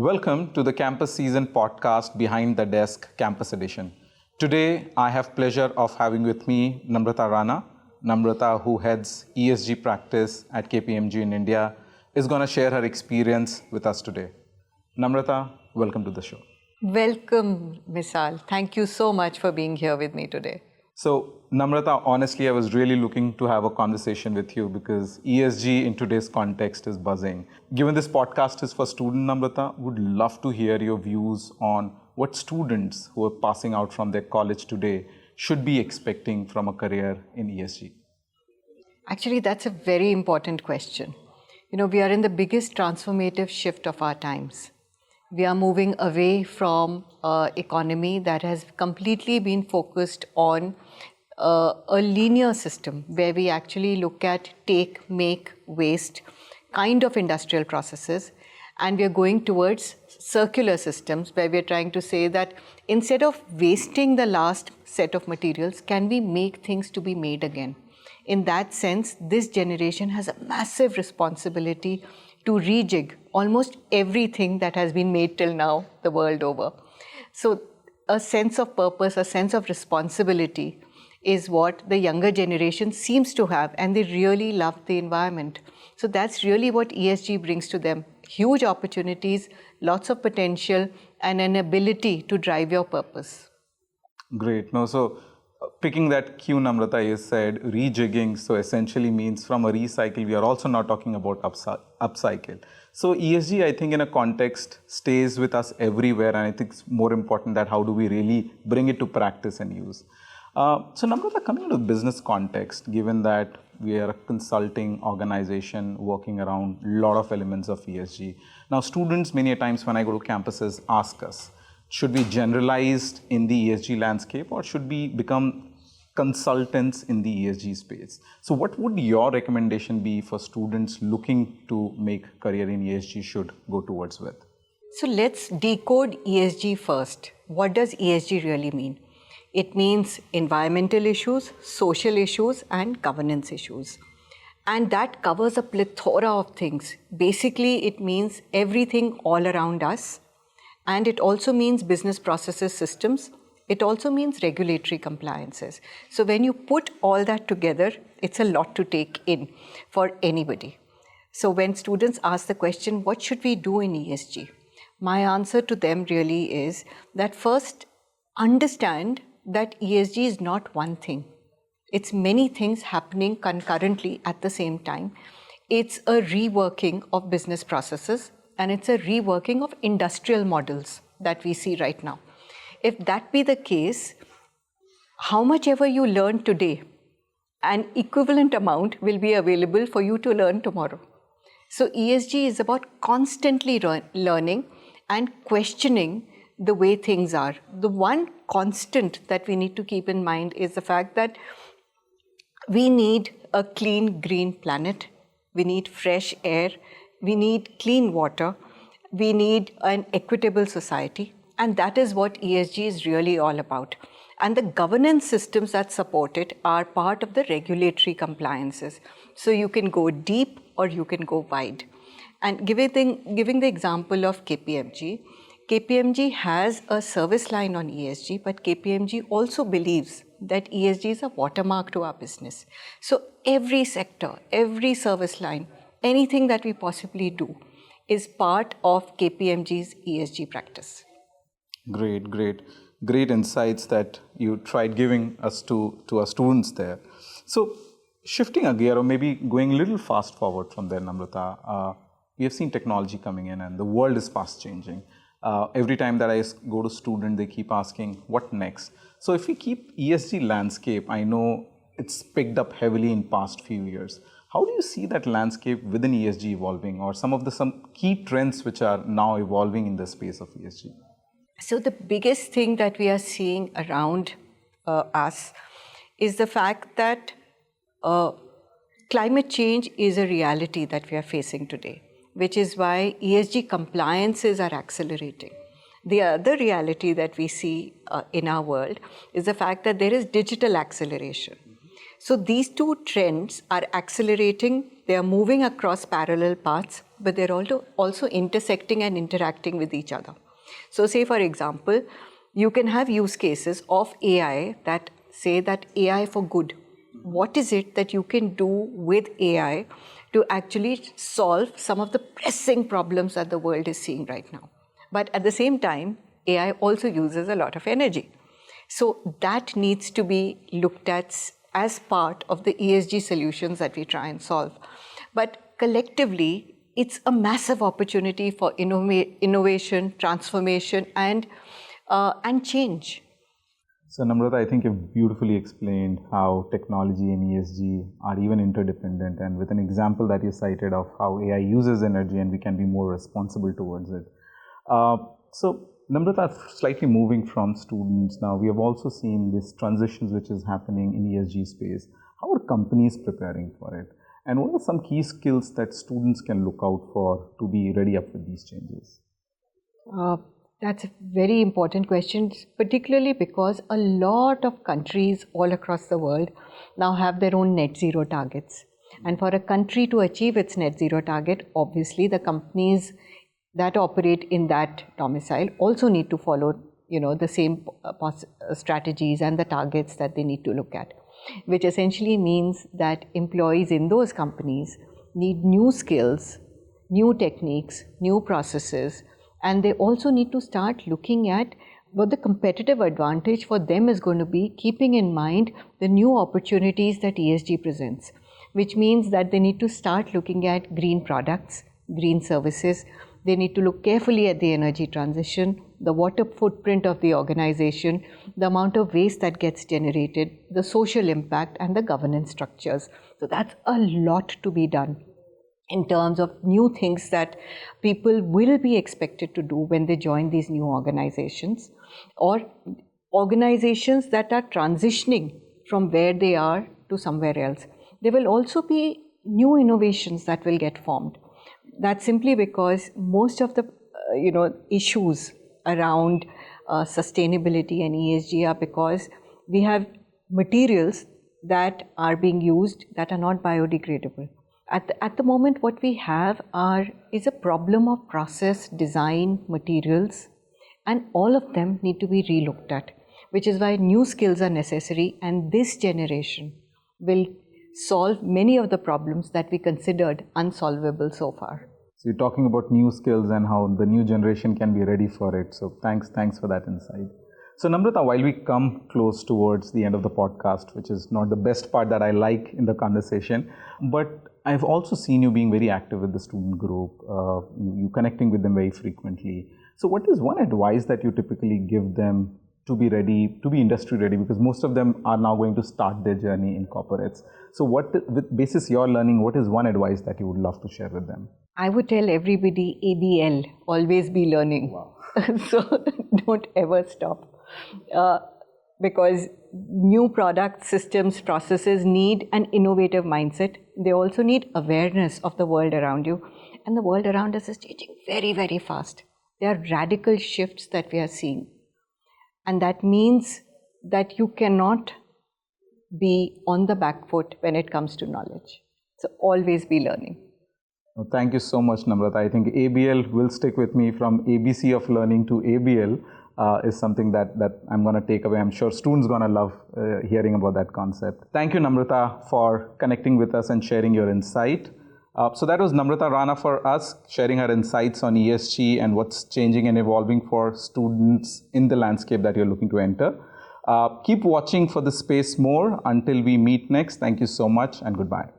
Welcome to the Campus Season podcast Behind the Desk Campus Edition. Today, I have pleasure of having with me Namrata Rana. Namrata, who heads ESG practice at KPMG in India, is going to share her experience with us today. Namrata, welcome to the show. Welcome, Misal. Thank you so much for being here with me today. So, Namrata, honestly, I was really looking to have a conversation with you because ESG in today's context is buzzing. Given this podcast is for student Namrata, would love to hear your views on what students who are passing out from their college today should be expecting from a career in ESG. Actually, that's a very important question. We are in the biggest transformative shift of our times. We are moving away from an economy that has completely been focused on a linear system where we actually look at take, make, waste kind of industrial processes, and we are going towards circular systems where we are trying to say that instead of wasting the last set of materials, can we make things to be made again? In that sense, this generation has a massive responsibility to rejig almost everything that has been made till now the world over. So a sense of purpose, a sense of responsibility is what the younger generation seems to have, and they really love the environment. So that's really what ESG brings to them. Huge opportunities, lots of potential, and an ability to drive your purpose. Great. Picking that cue, Namrata, you said rejigging, so essentially means from a recycle, we are also not talking about upcycle. So ESG, I think in a context stays with us everywhere, and I think it's more important that how do we really bring it to practice and use. So Namrata, coming into the business context, given that we are a consulting organization working around a lot of elements of ESG. Now students many a times when I go to campuses ask us, should we generalize in the ESG landscape or should we become consultants in the ESG space? So what would your recommendation be for students looking to make career in ESG should go towards with? So let's decode ESG first. What does ESG really mean? It means environmental issues, social issues, and governance issues. And that covers a plethora of things. Basically, it means everything all around us. And it also means business processes, systems. It also means regulatory compliances. So when you put all that together, it's a lot to take in for anybody. So when students ask the question, what should we do in ESG? My answer to them really is that first, understand that ESG is not one thing. It's many things happening concurrently at the same time. It's a reworking of business processes, and it's a reworking of industrial models that we see right now. If that be the case, how much ever you learn today, an equivalent amount will be available for you to learn tomorrow. So ESG is about constantly learning and questioning the way things are. The one constant that we need to keep in mind is the fact that we need a clean, green planet. We need fresh air. We need clean water. We need an equitable society. And that is what ESG is really all about. And the governance systems that support it are part of the regulatory compliances. So you can go deep or you can go wide. And giving the example of KPMG, KPMG has a service line on ESG, but KPMG also believes that ESG is a watermark to our business. So every sector, every service line, anything that we possibly do is part of KPMG's ESG practice. Great insights that you tried giving us to our students there. So shifting a gear or maybe going a little fast forward from there, Namrata, we have seen technology coming in and the world is fast changing. Every time that I go to student, they keep asking, what next? So if we keep ESG landscape, I know it's picked up heavily in past few years. How do you see that landscape within ESG evolving or some key trends which are now evolving in the space of ESG? So the biggest thing that we are seeing around us is the fact that climate change is a reality that we are facing today, which is why ESG compliances are accelerating. The other reality that we see in our world is the fact that there is digital acceleration. So these two trends are accelerating They are moving across parallel paths, but they're also intersecting and interacting with each other. So say, for example, you can have use cases of AI that say that AI for good. What is it that you can do with AI to actually solve some of the pressing problems that the world is seeing right now? But at the same time, AI also uses a lot of energy. So that needs to be looked at as part of the ESG solutions that we try and solve. But collectively, it's a massive opportunity for innovation, transformation, and change. So, Namrata, I think you've beautifully explained how technology and ESG are even interdependent, and with an example that you cited of how AI uses energy and we can be more responsible towards it. So, Namrata, slightly moving from students now, we have also seen these transitions which is happening in ESG space. How are companies preparing for it? And what are some key skills that students can look out for to be ready up with these changes? That's a very important question, particularly because a lot of countries all across the world now have their own net zero targets. And for a country to achieve its net zero target, obviously the companies that operate in that domicile also need to follow, the same strategies and the targets that they need to look at, which essentially means that employees in those companies need new skills, new techniques, new processes, and they also need to start looking at what the competitive advantage for them is going to be, keeping in mind the new opportunities that ESG presents, which means that they need to start looking at green products, green services. They need to look carefully at the energy transition, the water footprint of the organization, the amount of waste that gets generated, the social impact, and the governance structures. So that's a lot to be done in terms of new things that people will be expected to do when they join these new organizations, or organizations that are transitioning from where they are to somewhere else. There will also be new innovations that will get formed. That's simply because most of the issues around sustainability and ESG are because we have materials that are being used that are not biodegradable. At the moment, what we have is a problem of process, design, materials, and all of them need to be relooked at, which is why new skills are necessary, and this generation will solve many of the problems that we considered unsolvable so far. So you're talking about new skills and how the new generation can be ready for it. So thanks for that insight. So Namrata, while we come close towards the end of the podcast, which is not the best part that I like in the conversation, but I've also seen you being very active with the student group, you connecting with them very frequently. So what is one advice that you typically give them to be ready, to be industry ready? Because most of them are now going to start their journey in corporates. So with basis your learning, what is one advice that you would love to share with them? I would tell everybody ABL, always be learning. Wow. So don't ever stop. Because new products, systems, processes need an innovative mindset. They also need awareness of the world around you. And the world around us is changing very, very fast. There are radical shifts that we are seeing. And that means that you cannot be on the back foot when it comes to knowledge. So always be learning. Well, thank you so much, Namrata. I think ABL will stick with me. From ABC of learning to ABL is something that I'm going to take away. I'm sure students are going to love hearing about that concept. Thank you, Namrata, for connecting with us and sharing your insight. So that was Namrata Rana for us, sharing her insights on ESG and what's changing and evolving for students in the landscape that you're looking to enter. Keep watching for this space more. Until we meet next, thank you so much and goodbye.